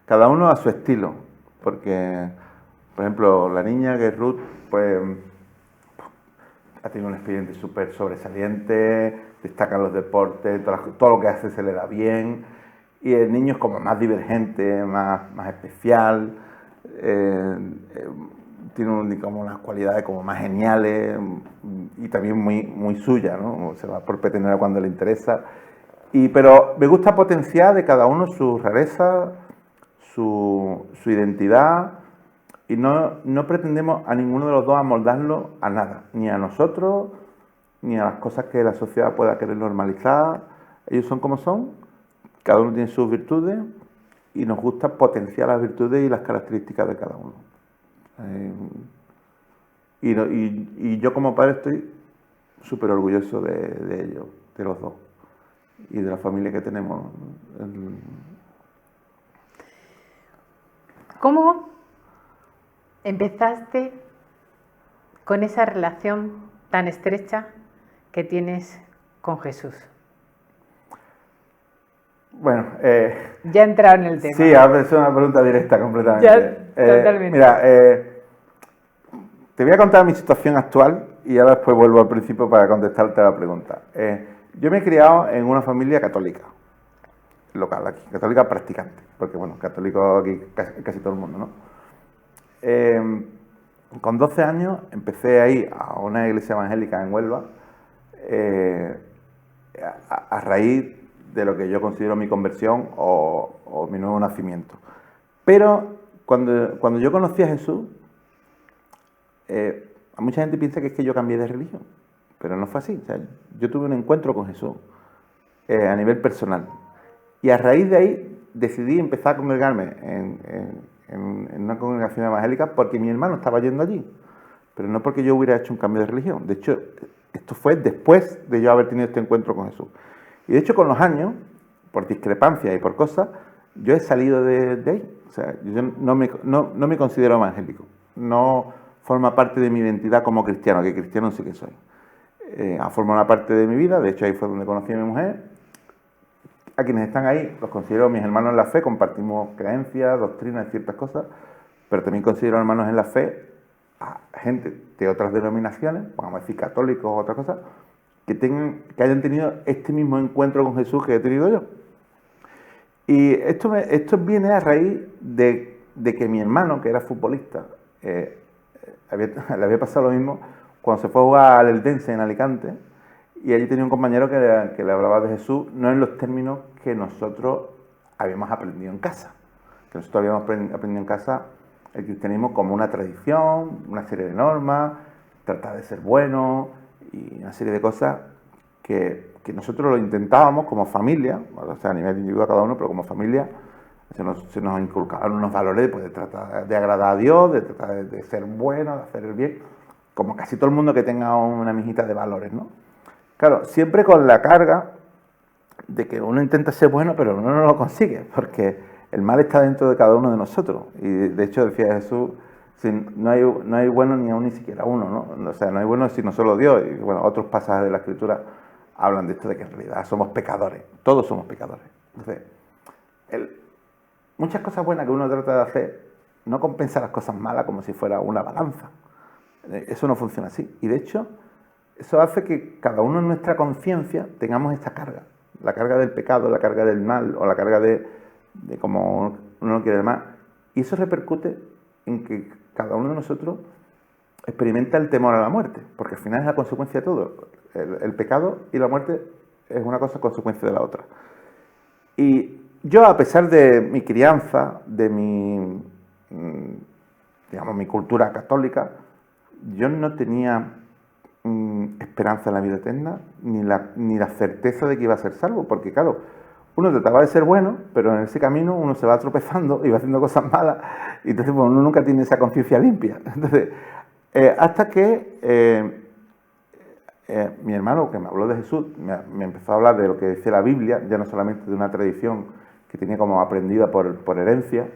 Cada uno a su estilo. Porque, por ejemplo, la niña que es Ruth, pues ha tenido un expediente súper sobresaliente, destaca en los deportes, todo lo que hace se le da bien. Y el niño es como más divergente, más especial. Tiene como unas cualidades como más geniales y también muy suya, ¿no? Se va por petenera cuando le interesa. Pero me gusta potenciar de cada uno su rareza, su identidad, Y no pretendemos a ninguno de los dos amoldarlo a nada, ni a nosotros, ni a las cosas que la sociedad pueda querer normalizar. Ellos son como son, cada uno tiene sus virtudes y nos gusta potenciar las virtudes y las características de cada uno. Y yo como padre estoy súper orgulloso de ellos, de los dos, y de la familia que tenemos.
¿Cómo empezaste con esa relación tan estrecha que tienes con Jesús?
Bueno,
Ya he entrado en el tema.
sí, es una pregunta directa completamente.
Ya, totalmente.
Mira, te voy a contar mi situación actual y ahora después vuelvo al principio para contestarte a la pregunta. Yo me he criado en una familia católica, local aquí, católica practicante, porque bueno, católico aquí casi todo el mundo, ¿no? Con 12 años empecé a ir a una iglesia evangélica en Huelva a raíz de lo que yo considero mi conversión o mi nuevo nacimiento. Pero cuando yo conocí a Jesús, mucha gente piensa que es que yo cambié de religión, pero no fue así. O sea, yo tuve un encuentro con Jesús a nivel personal y a raíz de ahí decidí empezar a congregarme en una congregación evangélica porque mi hermano estaba yendo allí, pero no porque yo hubiera hecho un cambio de religión. De hecho, esto fue después de yo haber tenido este encuentro con Jesús. Y de hecho, con los años, por discrepancias y por cosas, yo he salido de ahí. O sea, yo no me considero evangélico. No forma parte de mi identidad como cristiano, que cristiano sí que soy. Ha formado una parte de mi vida, de hecho ahí fue donde conocí a mi mujer. A quienes están ahí los considero mis hermanos en la fe, compartimos creencias, doctrinas y ciertas cosas, pero también considero hermanos en la fe a gente de otras denominaciones, vamos a decir católicos o otras cosas, que hayan tenido este mismo encuentro con Jesús que he tenido yo. Y esto viene a raíz de que mi hermano, que era futbolista, le había pasado lo mismo cuando se fue a jugar al Eldense en Alicante, y allí tenía un compañero que le hablaba de Jesús, no en los términos que nosotros habíamos aprendido en casa. Que nosotros habíamos aprendido en casa el cristianismo como una tradición, una serie de normas, tratar de ser bueno y una serie de cosas que nosotros lo intentábamos como familia, o sea, a nivel individual cada uno, pero como familia se nos inculcaban unos valores pues, de tratar de agradar a Dios, de tratar de ser bueno, de hacer el bien, como casi todo el mundo que tenga una mijita de valores, ¿no? Claro, siempre con la carga de que uno intenta ser bueno, pero uno no lo consigue, porque el mal está dentro de cada uno de nosotros. Y de hecho decía Jesús, no hay bueno ni aún ni siquiera uno, ¿no? O sea, no hay bueno sino solo Dios. Y bueno, otros pasajes de la Escritura hablan de esto, de que en realidad somos pecadores, todos somos pecadores. Entonces, muchas cosas buenas que uno trata de hacer no compensa las cosas malas como si fuera una balanza. Eso no funciona así. Y de hecho, eso hace que cada uno en nuestra conciencia tengamos esta carga. La carga del pecado, la carga del mal o la carga de como uno no quiere el mal. Y eso repercute en que cada uno de nosotros experimenta el temor a la muerte, porque al final es la consecuencia de todo. El pecado y la muerte es una cosa consecuencia de la otra. Y yo, a pesar de mi crianza, de mi cultura católica, yo no tenía esperanza en la vida eterna, ni la certeza de que iba a ser salvo, porque claro, uno trataba de ser bueno, pero en ese camino uno se va tropezando y va haciendo cosas malas, y entonces pues, uno nunca tiene esa conciencia limpia. Entonces, hasta que mi hermano, que me habló de Jesús, me empezó a hablar de lo que dice la Biblia, ya no solamente de una tradición que tenía como aprendida por herencia,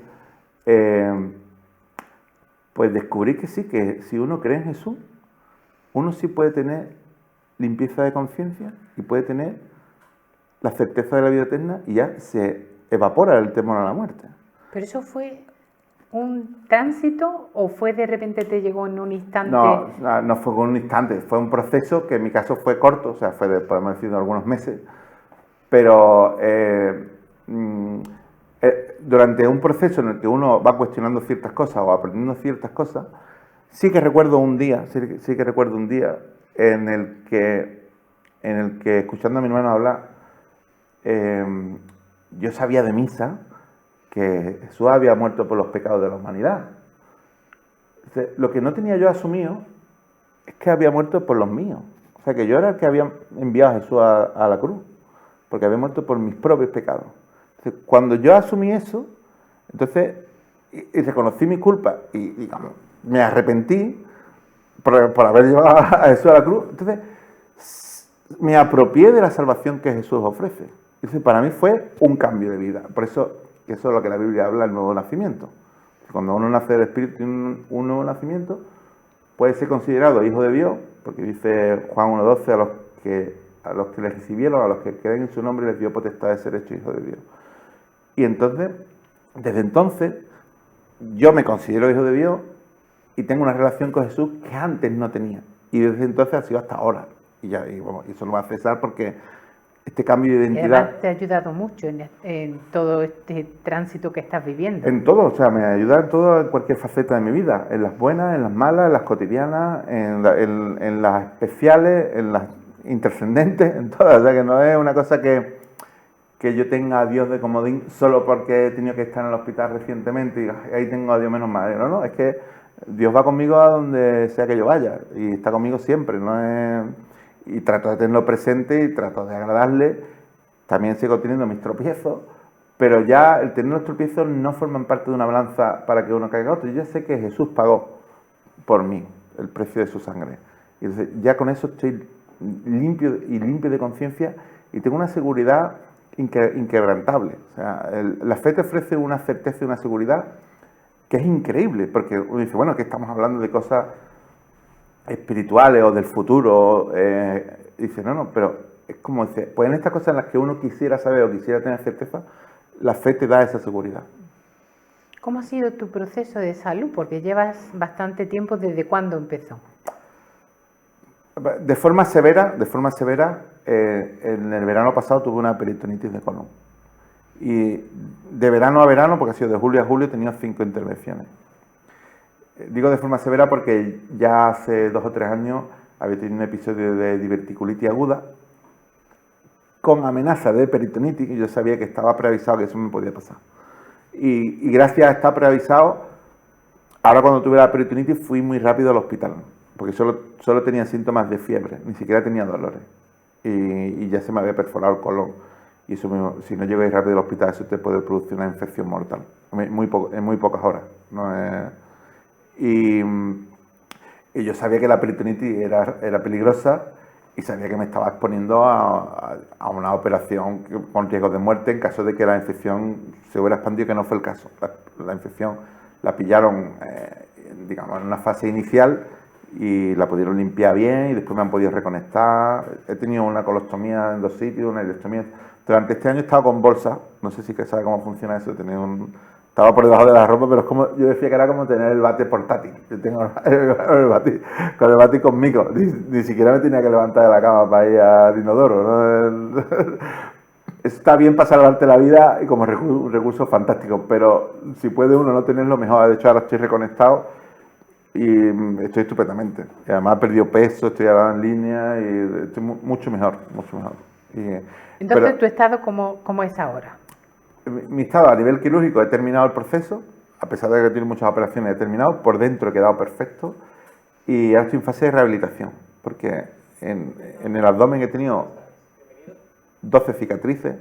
pues descubrí que sí, que si uno cree en Jesús, uno sí puede tener limpieza de conciencia y puede tener la certeza de la vida eterna y ya se evapora el temor a la muerte.
¿Pero eso fue un tránsito o fue de repente te llegó en un instante?
No fue con un instante, fue un proceso que en mi caso fue corto, o sea, fue podemos decir, de algunos meses, pero durante un proceso en el que uno va cuestionando ciertas cosas o aprendiendo ciertas cosas, sí que recuerdo un día en el que escuchando a mi hermano hablar, yo sabía de misa que Jesús había muerto por los pecados de la humanidad. Entonces, lo que no tenía yo asumido es que había muerto por los míos. O sea, que yo era el que había enviado a Jesús a la cruz, porque había muerto por mis propios pecados. Entonces, cuando yo asumí eso, entonces, y reconocí mi culpa y, digamos, me arrepentí por haber llevado a Jesús a la cruz, entonces me apropié de la salvación que Jesús ofrece. Entonces, para mí fue un cambio de vida. Por eso, que eso es lo que la Biblia habla, el nuevo nacimiento. Cuando uno nace del Espíritu y un nuevo nacimiento, puede ser considerado hijo de Dios, porque dice Juan 1:12, a los que le recibieron, a los que creen en su nombre, les dio potestad de ser hecho hijo de Dios. Y entonces, desde entonces, yo me considero hijo de Dios y tengo una relación con Jesús que antes no tenía. Y desde entonces ha sido hasta ahora. Y bueno, eso no va a cesar porque este cambio de identidad...
Además, te ha ayudado mucho en todo este tránsito que estás viviendo.
En todo, o sea, me ayuda en todo, en cualquier faceta de mi vida. En las buenas, en las malas, en las cotidianas, en las especiales, en las intrascendentes, en todas. O sea, que no es una cosa que yo tenga a Dios de comodín solo porque he tenido que estar en el hospital recientemente y ahí tengo a Dios menos mal. No, es que Dios va conmigo a donde sea que yo vaya y está conmigo siempre, no es... Y trato de tenerlo presente y trato de agradarle. También sigo teniendo mis tropiezos, pero ya el tener los tropiezos no forman parte de una balanza para que uno caiga a otro. Yo ya sé que Jesús pagó por mí el precio de su sangre. Y entonces ya con eso estoy limpio de conciencia y tengo una seguridad inquebrantable. O sea, la fe te ofrece una certeza y una seguridad que es increíble, porque uno dice, bueno, que estamos hablando de cosas espirituales o del futuro, dice, no, pero es como dice, pues en estas cosas en las que uno quisiera saber o quisiera tener certeza, la fe te da esa seguridad.
¿Cómo ha sido tu proceso de salud? Porque llevas bastante tiempo, ¿desde cuándo empezó?
De forma severa, en el verano pasado tuve una peritonitis de colon. Y de verano a verano, porque ha sido de julio a julio, he tenido 5 intervenciones. Digo de forma severa porque ya hace 2 o 3 años había tenido un episodio de diverticulitis aguda con amenaza de peritonitis y yo sabía que estaba preavisado que eso me podía pasar. Y gracias a estar preavisado, ahora cuando tuve la peritonitis fui muy rápido al hospital, porque solo tenía síntomas de fiebre, ni siquiera tenía dolores. Y ya se me había perforado el colon. Y eso mismo, si no llegáis rápido al hospital, eso te puede producir una infección mortal, en muy pocas horas. No es... Y yo sabía que la peritonitis era peligrosa y sabía que me estaba exponiendo a una operación con riesgo de muerte en caso de que la infección se hubiera expandido, que no fue el caso. La infección la pillaron, digamos, en una fase inicial y la pudieron limpiar bien y después me han podido reconectar. He tenido una colostomía en 2 sitios, una ileostomía. Durante este año he estado con bolsa, no sé si que sabe cómo funciona eso, estaba por debajo de la ropa, pero es como, yo decía que era como tener el bate portátil. Yo tengo el bate conmigo, ni siquiera me tenía que levantar de la cama para ir al inodoro, ¿no? Está bien para salvarte la vida y como un recurso fantástico, pero si puede uno no tenerlo, mejor. De hecho, ahora estoy reconectado y estoy estupendamente. Y además he perdido peso, estoy ahora en línea y estoy mucho mejor, mucho mejor.
Entonces, ¿tu estado cómo es ahora?
Mi estado a nivel quirúrgico, he terminado el proceso, a pesar de que he tenido muchas operaciones, he terminado, por dentro he quedado perfecto y ahora estoy en fase de rehabilitación, porque en el abdomen he tenido 12 cicatrices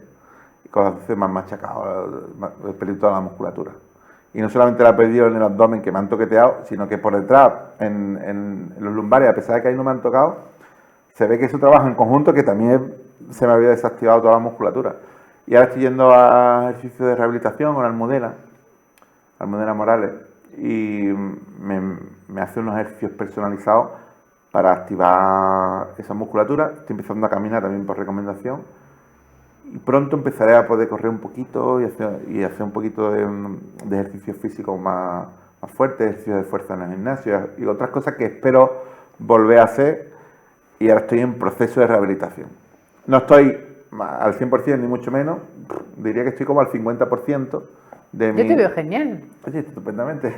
y con las 12 me han machacado, he perdido toda la musculatura. Y no solamente la he perdido en el abdomen, que me han toqueteado, sino que por detrás, en los lumbares, a pesar de que ahí no me han tocado, se ve que eso trabaja en conjunto, que también se me había desactivado toda la musculatura. Y ahora estoy yendo a ejercicios de rehabilitación con Almudena Morales, y me hace unos ejercicios personalizados para activar esa musculatura. Estoy empezando a caminar también por recomendación. Y pronto empezaré a poder correr un poquito y hacer un poquito de ejercicios físicos más fuertes, ejercicios de fuerza en el gimnasio y otras cosas que espero volver a hacer. Y ahora estoy en proceso de rehabilitación. No estoy al 100% ni mucho menos, diría que estoy como al 50% de mi...
Yo te veo genial.
Oye, estupendamente.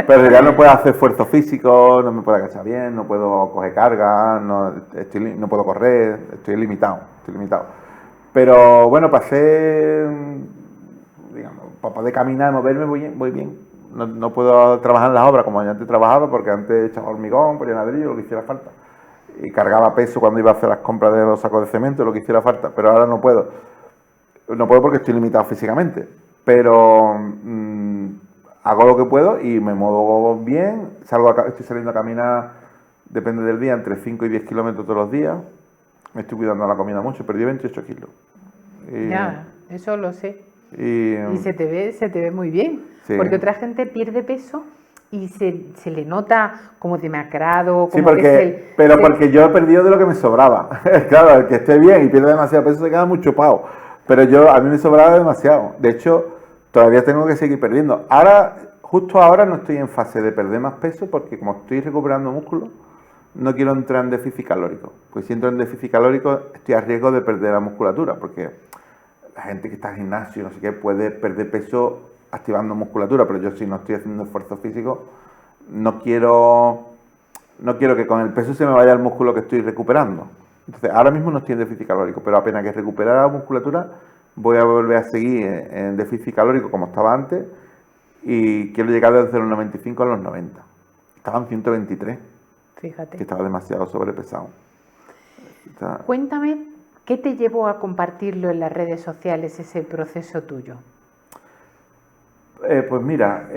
Pero ya no puedo hacer esfuerzo físico, no me puedo agachar bien, no puedo coger carga, no puedo correr, estoy limitado. Pero bueno, para poder caminar, moverme, voy bien. no puedo trabajar en las obras como yo antes trabajaba, porque antes echaba hormigón, ponía ladrillo, lo que hiciera falta. Y cargaba peso cuando iba a hacer las compras de los sacos de cemento, lo que hiciera falta. Pero ahora no puedo. No puedo porque estoy limitado físicamente. Pero hago lo que puedo y me muevo bien. Estoy saliendo a caminar, depende del día, entre 5 y 10 kilómetros todos los días. Me estoy cuidando la comida mucho, perdí 28 kilos.
Ya, eso lo sé.
Y
se te ve muy bien.
Sí.
Porque otra gente pierde peso y se le nota como demacrado.
Sí,
como que
porque yo he perdido de lo que me sobraba. Claro, el que esté bien y pierde demasiado peso se queda muy chupado. Pero a mí me sobraba demasiado. De hecho, todavía tengo que seguir perdiendo. Justo ahora no estoy en fase de perder más peso porque como estoy recuperando músculo, no quiero entrar en déficit calórico. Pues si entro en déficit calórico estoy a riesgo de perder la musculatura, porque la gente que está en gimnasio, no sé qué, puede perder peso activando musculatura, pero yo si no estoy haciendo esfuerzo físico, no quiero que con el peso se me vaya el músculo que estoy recuperando. Entonces, ahora mismo no estoy en déficit calórico, pero apenas que recuperar la musculatura, voy a volver a seguir en déficit calórico como estaba antes y quiero llegar desde los 95 a los 90. Estaba en 123,
Fíjate.
que estaba demasiado sobrepesado.
Cuéntame, ¿qué te llevó a compartirlo en las redes sociales, ese proceso tuyo?
Pues mira,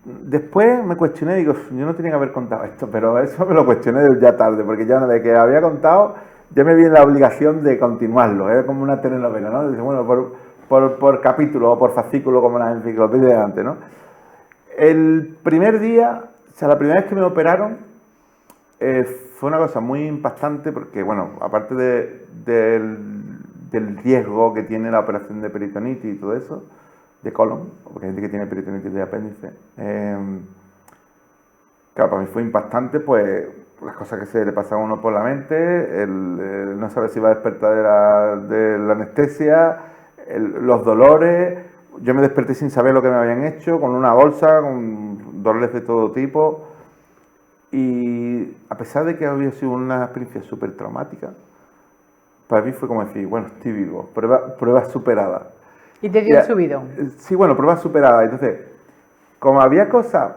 después me cuestioné, digo, yo no tenía que haber contado esto, pero eso me lo cuestioné ya tarde, porque ya una vez que había contado, ya me vi en la obligación de continuarlo, era como una telenovela, ¿no? Dice, bueno, por capítulo o por fascículo, como las enciclopedias de antes, ¿no? El primer día, o sea, la primera vez que me operaron, fue una cosa muy impactante, porque, bueno, aparte del riesgo que tiene la operación de peritonitis y todo eso, de colon, porque hay gente que tiene peritonitis de apéndice. Claro, para mí fue impactante, pues, las cosas que se le pasan a uno por la mente, el no saber si va a despertar de la anestesia, los dolores. Yo me desperté sin saber lo que me habían hecho, con una bolsa, con dolores de todo tipo. Y a pesar de que había sido una experiencia súper traumática, para mí fue como decir, bueno, estoy vivo, prueba superada.
¿Y te dio el subidón?
Sí, bueno, prueba superada. Entonces, como había cosas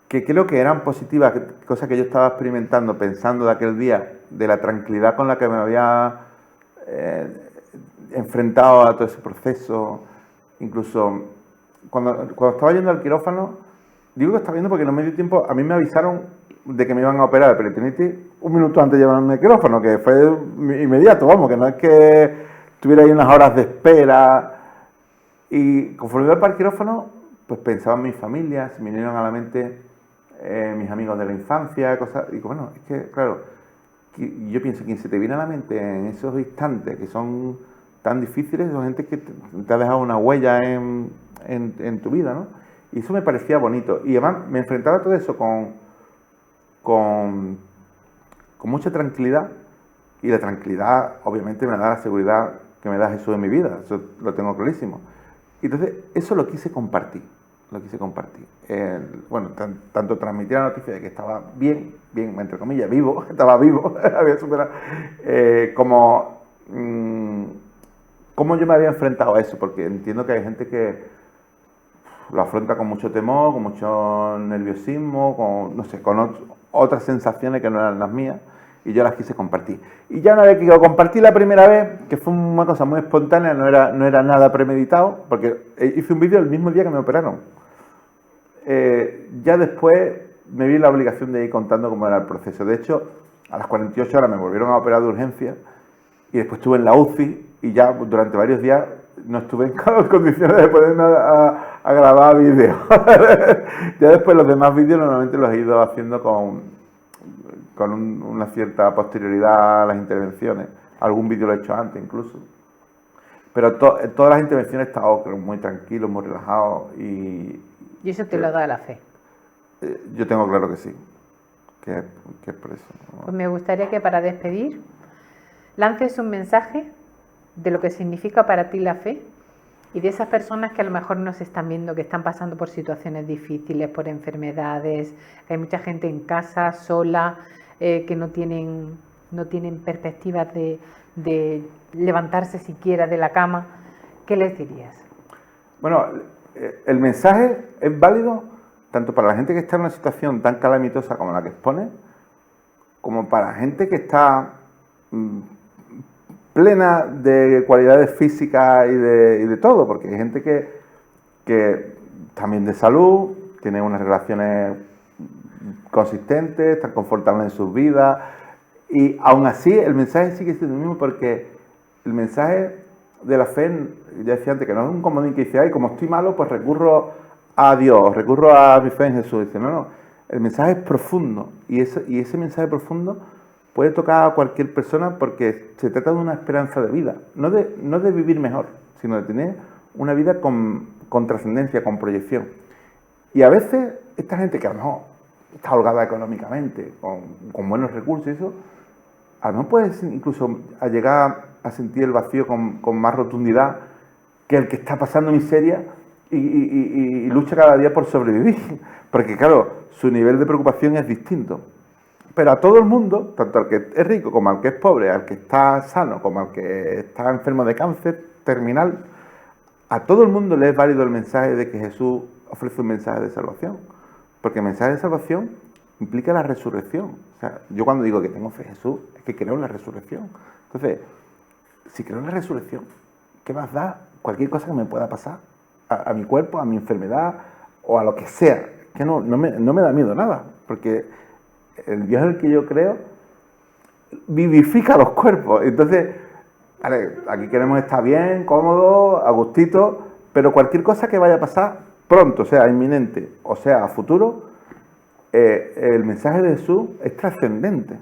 que creo que eran positivas, cosas que yo estaba experimentando, pensando de aquel día, de la tranquilidad con la que me había enfrentado a todo ese proceso, incluso cuando estaba yendo al quirófano, digo que estaba yendo porque no me dio tiempo, a mí me avisaron de que me iban a operar de peritonitis un minuto antes de llevarme al quirófano, que fue inmediato, vamos, que no es que tuviera ahí unas horas de espera. Y conforme iba para el quirófano, pues pensaba en mi familia, se me vinieron a la mente mis amigos de la infancia, cosas. Y bueno, es que, claro, yo pienso que quien se te viene a la mente en esos instantes que son tan difíciles, son gente que te ha dejado una huella en tu vida, ¿no? Y eso me parecía bonito. Y además me enfrentaba a todo eso con mucha tranquilidad. Y la tranquilidad, obviamente, me da la seguridad que me da Jesús en mi vida. Eso lo tengo clarísimo. Y entonces, eso lo quise compartir. Bueno, tanto transmitir la noticia de que estaba bien, entre comillas, vivo, estaba vivo, había superado, cómo yo me había enfrentado a eso, porque entiendo que hay gente que lo afronta con mucho temor, con mucho nerviosismo, con otras sensaciones que no eran las mías, y yo las quise compartir. Y ya una vez que lo compartí la primera vez, que fue una cosa muy espontánea, no era nada premeditado, porque hice un vídeo el mismo día que me operaron. Ya después me vi la obligación de ir contando cómo era el proceso. De hecho, a las 48 horas me volvieron a operar de urgencia y después estuve en la UCI y ya durante varios días no estuve en condiciones de ponerme a grabar vídeos. Ya después los demás vídeos normalmente los he ido haciendo con una cierta posterioridad a las intervenciones. Algún vídeo lo he hecho antes incluso. Pero todas las intervenciones he estado muy tranquilo, muy relajado
y eso te lo da la fe.
Yo tengo claro que sí, que es por eso.
Pues me gustaría que para despedir lances un mensaje de lo que significa para ti la fe y de esas personas que a lo mejor nos están viendo, que están pasando por situaciones difíciles, por enfermedades, que hay mucha gente en casa, sola, que no tienen perspectivas de levantarse siquiera de la cama. ¿Qué les dirías?
Bueno, el mensaje es válido tanto para la gente que está en una situación tan calamitosa como la que expone, como para gente que está plena de cualidades físicas y de todo, porque hay gente que también de salud, tiene unas relaciones consistentes, están confortables en sus vidas, y aún así el mensaje sigue siendo el mismo, porque el mensaje de la fe, ya decía antes, que no es un comodín que dice, ay, como estoy malo, pues recurro a Dios, recurro a mi fe en Jesús. Dice, no, el mensaje es profundo, y ese mensaje profundo puede tocar a cualquier persona, porque se trata de una esperanza de vida, no de vivir mejor, sino de tener una vida con trascendencia, con proyección. Y a veces esta gente que a lo mejor está holgada económicamente, con buenos recursos y eso, a lo mejor puede incluso a llegar a sentir el vacío con más rotundidad que el que está pasando miseria y lucha cada día por sobrevivir. Porque claro, su nivel de preocupación es distinto. Pero a todo el mundo, tanto al que es rico como al que es pobre, al que está sano como al que está enfermo de cáncer terminal, a todo el mundo le es válido el mensaje de que Jesús ofrece un mensaje de salvación. Porque el mensaje de salvación implica la resurrección. O sea, yo cuando digo que tengo fe en Jesús, es que creo en la resurrección. Entonces, si creo en la resurrección, ¿qué más da cualquier cosa que me pueda pasar? A mi cuerpo, a mi enfermedad o a lo que sea. Que no me da miedo nada. Porque el Dios en el que yo creo vivifica los cuerpos. Entonces, vale, aquí queremos estar bien, cómodos, a gustito, pero cualquier cosa que vaya a pasar pronto, sea inminente o sea a futuro, el mensaje de Jesús es trascendente.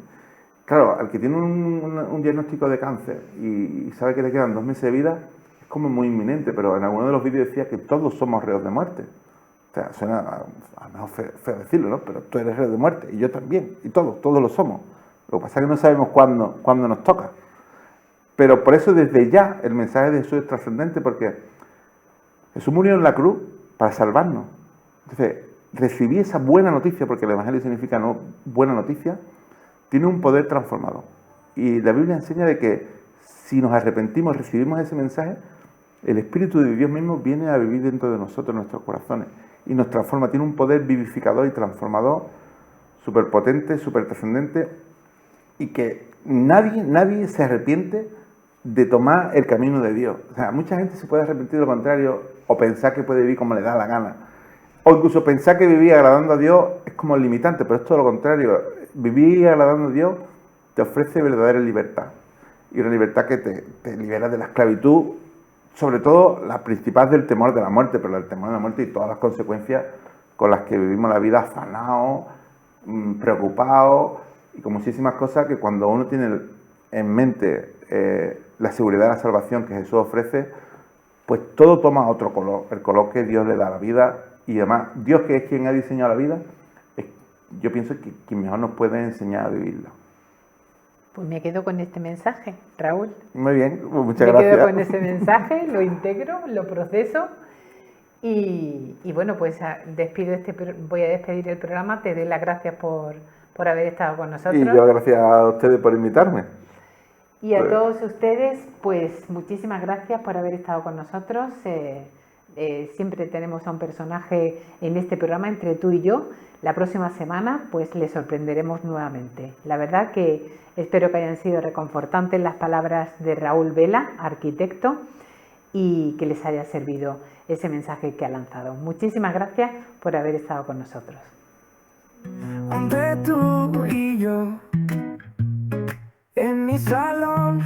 Claro, al que tiene un diagnóstico de cáncer y sabe que le quedan 2 meses de vida, es como muy inminente, pero en alguno de los vídeos decía que todos somos reos de muerte. O sea, suena a lo mejor feo decirlo, ¿no? Pero tú eres reo de muerte y yo también, y todos lo somos. Lo que pasa es que no sabemos cuándo nos toca. Pero por eso desde ya el mensaje de Jesús es trascendente, porque Jesús murió en la cruz para salvarnos. Entonces, recibí esa buena noticia, porque el Evangelio significa buena noticia, tiene un poder transformador. Y la Biblia enseña de que si nos arrepentimos, recibimos ese mensaje, el Espíritu de Dios mismo viene a vivir dentro de nosotros, en nuestros corazones, y nos transforma. Tiene un poder vivificador y transformador, súper potente, súper trascendente, y que nadie se arrepiente de tomar el camino de Dios. O sea, mucha gente se puede arrepentir de lo contrario, o pensar que puede vivir como le da la gana, o incluso pensar que vivir agradando a Dios es como limitante, pero es todo lo contrario. Vivir agradando a Dios te ofrece verdadera libertad, y una libertad que te libera de la esclavitud, sobre todo la principal del temor de la muerte, pero el temor de la muerte y todas las consecuencias con las que vivimos la vida afanados, preocupados, y con muchísimas cosas que cuando uno tiene en mente la seguridad de la salvación que Jesús ofrece, pues todo toma otro color, el color que Dios le da a la vida. Y además, Dios, que es quien ha diseñado la vida, yo pienso que quien mejor nos puede enseñar a vivirla.
Pues me quedo con este mensaje, Raúl.
Muy bien, muchas gracias.
Me quedo con ese mensaje, lo integro, lo proceso y bueno, pues voy a despedir el programa. Te doy las gracias por haber estado con nosotros.
Y yo gracias a ustedes por invitarme.
Y a todos ustedes, pues muchísimas gracias por haber estado con nosotros. Siempre tenemos a un personaje en este programa entre tú y yo. La próxima semana pues les sorprenderemos nuevamente. La verdad que espero que hayan sido reconfortantes las palabras de Raúl Vela, arquitecto, y que les haya servido ese mensaje que ha lanzado. Muchísimas gracias por haber estado con nosotros.
Entre tú y yo, en mi salón,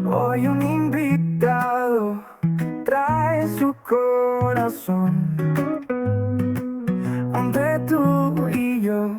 hoy un invitado trae su corazón. Entre tú y yo.